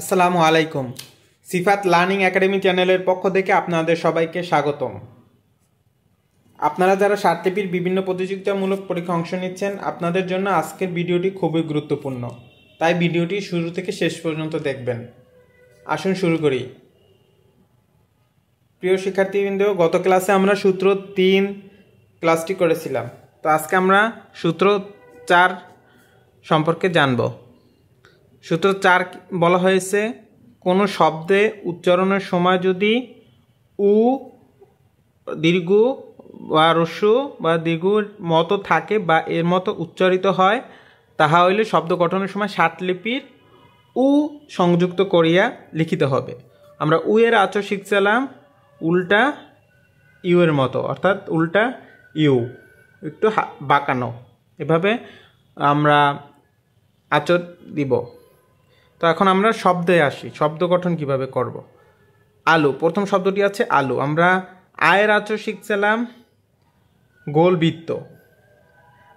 আসসালামু আলাইকুম। সিফাত learning academy চ্যানেলের পক্ষ থেকে আপনাদের সবাইকে স্বাগতম। আপনারা যারা স্বার্থলিপির বিভিন্ন প্রতিযোগিতামূলক পরীক্ষা অংশ নিচ্ছেন, আপনাদের জন্য আজকের ভিডিওটি খুবই গুরুত্বপূর্ণ, তাই ভিডিওটি শুরু থেকে শেষ পর্যন্ত দেখবেন। আসুন শুরু করি। প্রিয় শিক্ষার্থীবৃন্দ, গত ক্লাসে আমরা সূত্র 3 ক্লাসটি করেছিলাম। তো আজকে আমরা সূত্র 4 সম্পর্কে জানব। সূত্র 4 বলা হয়েছে, কোনো শব্দে উচ্চারণের সময় যদি উ দীর্ঘ বা হ্রস্ব বা দীর্ঘর মতো থাকে বা এর মতো উচ্চারিত হয়, তাহা হইলে শব্দ গঠনের সময় স্বার্থলিপির উ সংযুক্ত করিয়া লিখিতে হবে। আমরা উ এর আচর শিখছিলাম উল্টা ইউ এর মতো, অর্থাৎ উল্টা ইউ একটু বাঁকানো, এভাবে আমরা আচর দিব। তো এখন আমরা শব্দে আসি, শব্দ গঠন কিভাবে করব। আলু, প্রথম শব্দটি আছে আলু। আমরা আয়ের আচর শিখছিলাম গোল বৃত্ত।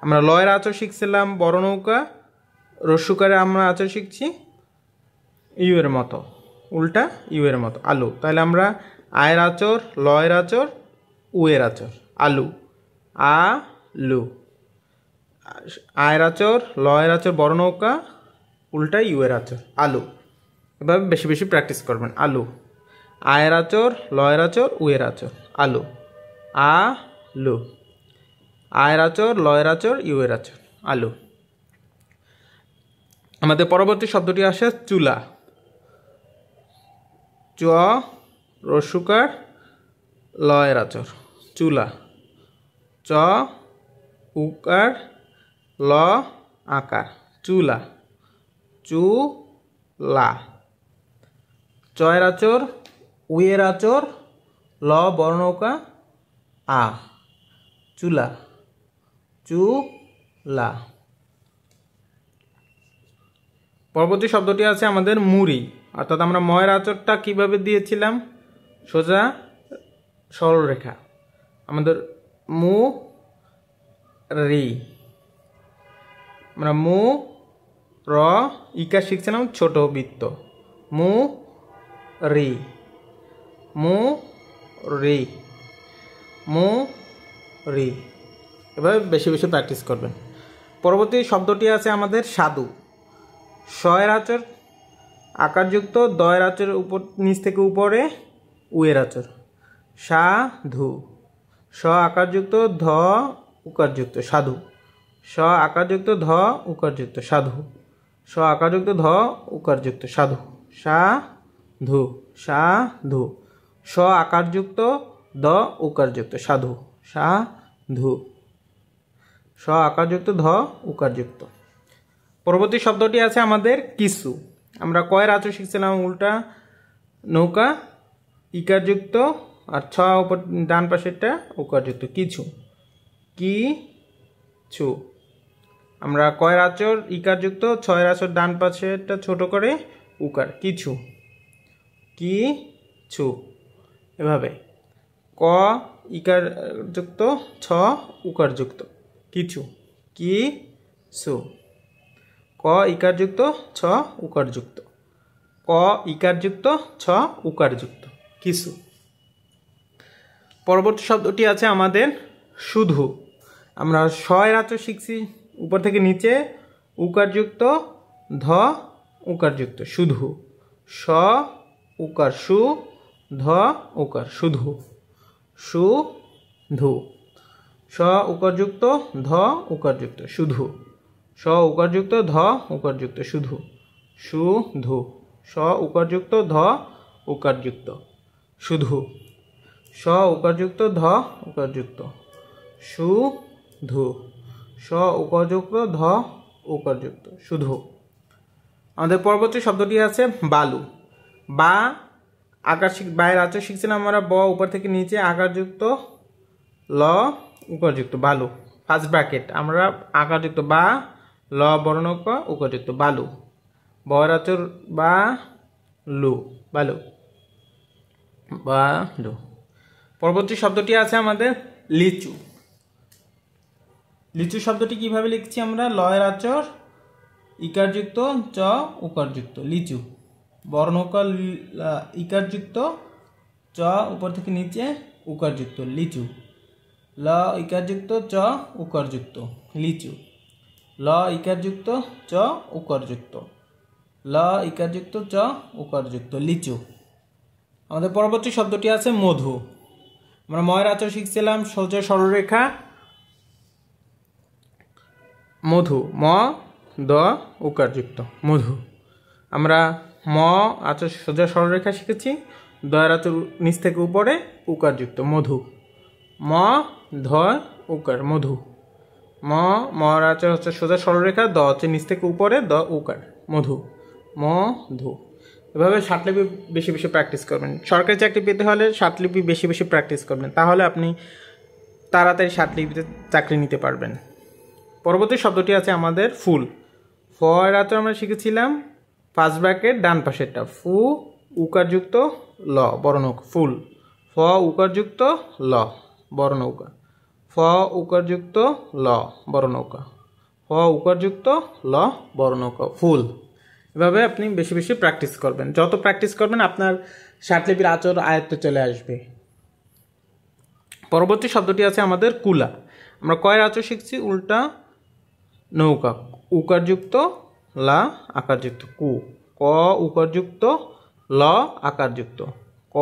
আমরা লয়ের আচর শিখছিলাম বড় নৌকা। রস্যকারে আমরা আচর শিখছি ইউ এর মতো, উল্টা ইউ এর মতো, আলু। তাহলে আমরা আয়ের আচর, লয়ের আচর, উ এর আচর, আলু, আলু। আয়ের আচর, লয়ের আচর বড় নৌকা, উল্টা ইউ এর আচর, আলু। এভাবে বেশি বেশি প্র্যাকটিস করবেন। আলু, আয়ের আচর, লয়ের আচর, উ এর আচর, আলু, আলু। আয়ের আচর, লয়ের আচর, ইউ এর আচর, আলু। আমাদের পরবর্তী শব্দটি আসে চুলা। চ রস্যকার লয়ের আচর, চুলা। চ উকার ল আকার, চুলা, চুলা। চয়ের আচর, উয়ের আচর, ল বর্ণকা আ, চুলা, চুলা। পরবর্তী শব্দটি আছে আমাদের মুড়ি, অর্থাৎ আমরা ময়ের আচরটা কিভাবে দিয়েছিলাম, সোজা সরলরেখা। আমাদের মু রি, আমরা মু র ইকার শিখছিলাম ছোট বৃত্ত, মু রি, মু রি, মু রি। এভাবে বেশি বেশি প্র্যাকটিস করবেন। পরবর্তী শব্দটি আছে আমাদের সাধু। শয়ের আচর আকারযুক্ত, দয়ের আচর উপর নিচ থেকে উপরে, উয়ের আচর, সাধু। স আকারযুক্ত, ধ উকারযুক্ত, সাধু। স আকারযুক্ত, ধ উকারযুক্ত, সাধু। স আকারযুক্ত, ধ উকারযুক্ত, সাধু, সাধু, সাধু। স আকারযুক্ত, দ উকারযুক্ত, সাধু, সাধু। স আকারযুক্ত, ধ উকারযুক্ত। পরবর্তী শব্দটি আছে আমাদের কিছু। আমরা কয়ের আচর শিখছিলাম উল্টা নৌকা, ইকারযুক্ত, আর ছ উপর ডান পাশেরটা উকারযুক্ত, কিছু, কিছু। আমরা কয়ের আচর ইকারযুক্ত, ছয়ের আচর ডান পাশেরটা ছোট করে উকার, কিছু, কিছু। এভাবে ক ইকারযুক্ত, ছ উকারযুক্ত, কিছু, কিছু। ক ইকারযুক্ত, ছ উকারযুক্ত, ক ইকারযুক্ত, ছ উকারযুক্ত, কিছু। পরবর্তী শব্দটি আছে আমাদের শুধু। আমরা শয়ের আচর শিখছি উপর থেকে নিচে, উকারযুক্ত, ধ উকারযুক্ত, শুধু। স উকার সু, ধ উকার, শুধু, শুধু। স উকারযুক্ত, ধ উকারযুক্ত, শুধু। স উকারযুক্ত, ধ উকারযুক্ত, শুধু, শুধু। স উকারযুক্ত, ধ উকারযুক্ত, শুধু। স উকারযুক্ত, ধ উকারযুক্ত, শুধু। স উকারযুক্ত, ধ উকারযুক্ত, শুধু। আমাদের পরবর্তী শব্দটি আছে বালু। বা আকার বাইরের আচর শিখছিলাম আমরা ব উপর থেকে নিচে, আকারযুক্ত, ল উকারযুক্ত, বালু, ফার্স্ট ব্র্যাকেট। আমরা আকারযুক্ত বা, ল বর্ণক উকারযুক্ত, বালু। বয়ের আচর বা লু, বালু, বালু। পরবর্তী শব্দটি আছে আমাদের লিচু। লিচু শব্দটি কিভাবে লিখছি আমরা, লয়ের আচর ইকারযুক্ত, চ উকারযুক্ত, লিচু, বর্ণকা ইকারযুক্ত চ উপর থেকে নিচে উকারযুক্ত লিচু। ল ইকারযুক্ত চ উকারযুক্ত লিচু। ল ইকারযুক্ত চ উকারযুক্ত। ল ইকারযুক্ত চ উকারযুক্ত লিচু। আমাদের পরবর্তী শব্দটি আছে মধু। আমরা ময়ের আচর শিখছিলাম সোজা সরলরেখা মধু। ম দ উকারযুক্ত মধু। আমরা ম আচর সোজা সরলরেখা শিখেছি, দয়ের আচর নিচ থেকে উপরে উকারযুক্ত মধু। ম ধ উকার মধু। মর আচর হচ্ছে সোজা সরলরেখা, দ হচ্ছে নিচ থেকে উপরে, দ উকার মধু। মধু। এভাবে ষাটলিপি বেশি বেশি প্র্যাকটিস করবেন। সরকারি চাকরি পেতে হলে ষাটলিপি বেশি বেশি প্র্যাকটিস করবেন, তাহলে আপনি তাড়াতাড়ি ষাটলিপিতে চাকরি নিতে পারবেন। পরবর্তী শব্দটি আছে আমাদের ফুল। ফ এর আচর আমরা শিখেছিলাম ফার্স্ট ব্র্যাকেট ডান পাশেরটা, ফু উকারযুক্ত ল বড় নৌকা ফুল। ফ উকারযুক্ত ল বড় নৌকা। ফ উকারযুক্ত ল বড় নৌকা। ফ উকারযুক্ত ল বড় নৌকা ফুল। এভাবে আপনি বেশি বেশি প্র্যাকটিস করবেন। যত প্র্যাকটিস করবেন আপনার ষাটলিপির আচর আয়ত্তে চলে আসবে। পরবর্তী শব্দটি আছে আমাদের কুলা। আমরা কয়ের আচর শিখছি উল্টা নৌকা, উকারযুক্ত লা আকারযুক্ত কু। ক উকারযুক্ত ল আকারযুক্ত। ক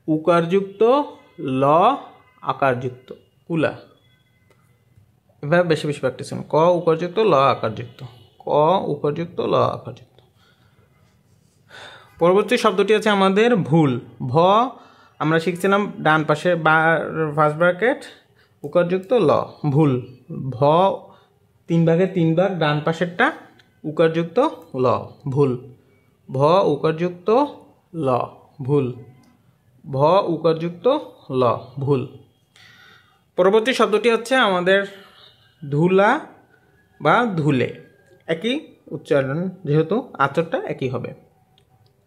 উকারযুক্ত ল আকারযুক্ত কুলা। এভাবে বেশি বেশি প্র্যাকটিস করুন। ক উকারযুক্ত ল আকারযুক্ত। ক উকারযুক্ত ল আকারযুক্ত। পরবর্তী শব্দটি আছে আমাদের ভুল। ভ আমরা শিখছিলাম ডান পাশে ফার্স্ট ব্র্যাকেট উকারযুক্ত ল ভুল। ভ 3 ভাগের 3 ভাগ ডান পাশেরটা উকারযুক্ত ল ভুল। ভ উকারযুক্ত ল ভুল। ভ উকারযুক্ত ল ভুল। পরবর্তী শব্দটি হচ্ছে আমাদের ধুলা বা ধুলে। একই উচ্চারণ, যেহেতু আচরটা একই হবে।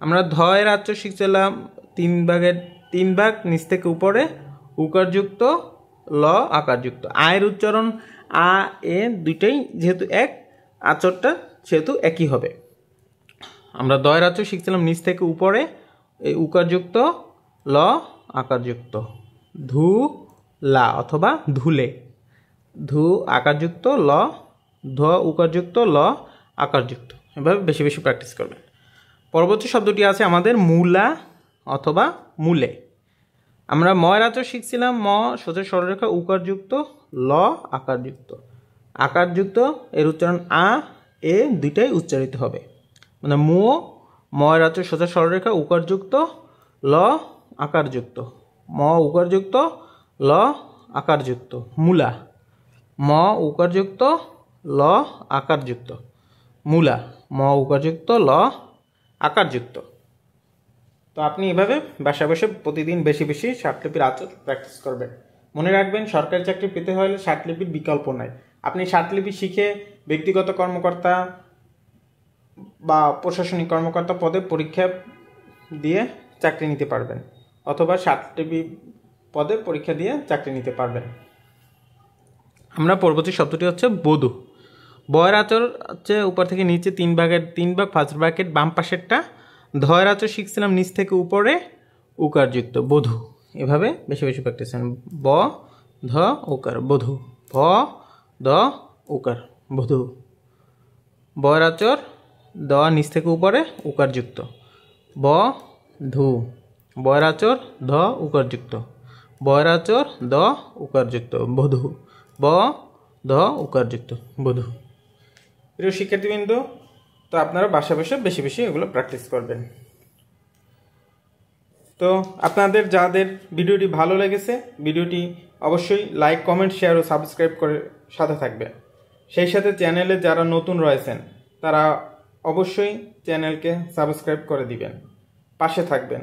আমরা ধ এর আচর শিখছিলাম 3 ভাগের 3 ভাগ নিচ থেকে উপরে উকারযুক্ত ল আকারযুক্ত। আয়ের উচ্চারণ আ এ দুইটাই যেহেতু এক, আচরটা সেহেতু একই হবে। আমরা দয়ের আচর শিখছিলাম নিচ থেকে উপরে এই উকারযুক্ত ল আকারযুক্ত ধু লা অথবা ধুলে। ধু আকারযুক্ত ল, ধ উকারযুক্ত ল আকারযুক্ত। এভাবে বেশি বেশি প্র্যাকটিস করবেন। পরবর্তী শব্দটি আছে আমাদের মূলা অথবা মূলে। আমরা ময়ের আচর শিখছিলাম ম সোজা সরলরেখা উকারযুক্ত ল আকারযুক্ত। আকারযুক্ত এর উচ্চারণ আ এ দুইটাই উচ্চারিত হবে, মানে ময়ের আচর সোজা সরলরেখা উকারযুক্ত ল আকারযুক্ত। ম উকারযুক্ত ল আকারযুক্ত মূলা। ম উকারযুক্ত ল আকারযুক্ত মূলা। ম উকারযুক্ত ল আকারযুক্ত। তো আপনি এভাবে বাসায় বসে প্রতিদিন বেশি বেশি ষাটলিপির আচর প্র্যাকটিস করবেন। মনে রাখবেন, সরকারি চাকরি পেতে হলে ষাটলিপির বিকল্প নাই। আপনি ষাটলিপি শিখে ব্যক্তিগত কর্মকর্তা বা প্রশাসনিক কর্মকর্তা পদে পরীক্ষা দিয়ে চাকরি নিতে পারবেন, অথবা ষাটলিপি পদে পরীক্ষা দিয়ে চাকরি নিতে পারবেন। আমরা পরবর্তী শব্দটি হচ্ছে বধূ। বয়ের আচর হচ্ছে উপর থেকে নিচে 3 ভাগের 3 ভাগ ফার্স্ট ব্র্যাকেট বাম পাশেরটা। ধয়ের আচর শিখছিলাম নিচ থেকে উপরে উকারযুক্ত বধূ। এভাবে বেশি বেশি প্র্যাকটিস করেন। ব ধ উকার বধূ। ভ দ উকার বধূ। বয়ের আচর দ নিচ থেকে উপরে উকারযুক্ত ব ধু। বয়ের আচর ধ উকারযুক্ত। বয়ের আচর দ উকারযুক্ত বধূ। ব ধ উকারযুক্ত বধূ। প্রিয় শিক্ষার্থীবৃন্দ, তো আপনারা বাসা বসে বেশি বেশি এগুলো প্র্যাকটিস করবেন। তো আপনাদের যাদের ভিডিওটি ভালো লেগেছে, ভিডিওটি অবশ্যই লাইক, কমেন্ট, শেয়ার ও সাবস্ক্রাইব করে সাথে থাকবেন। সেই সাথে চ্যানেলে যারা নতুন রয়েছেন তারা অবশ্যই চ্যানেলকে সাবস্ক্রাইব করে দিবেন, পাশে থাকবেন।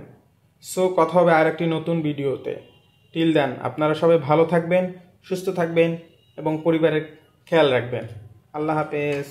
সো কথা হবে আর একটি নতুন ভিডিওতে। টিল দেন আপনারা সবাই ভালো থাকবেন, সুস্থ থাকবেন এবং পরিবারের খেয়াল রাখবেন। আল্লাহ হাফেজ।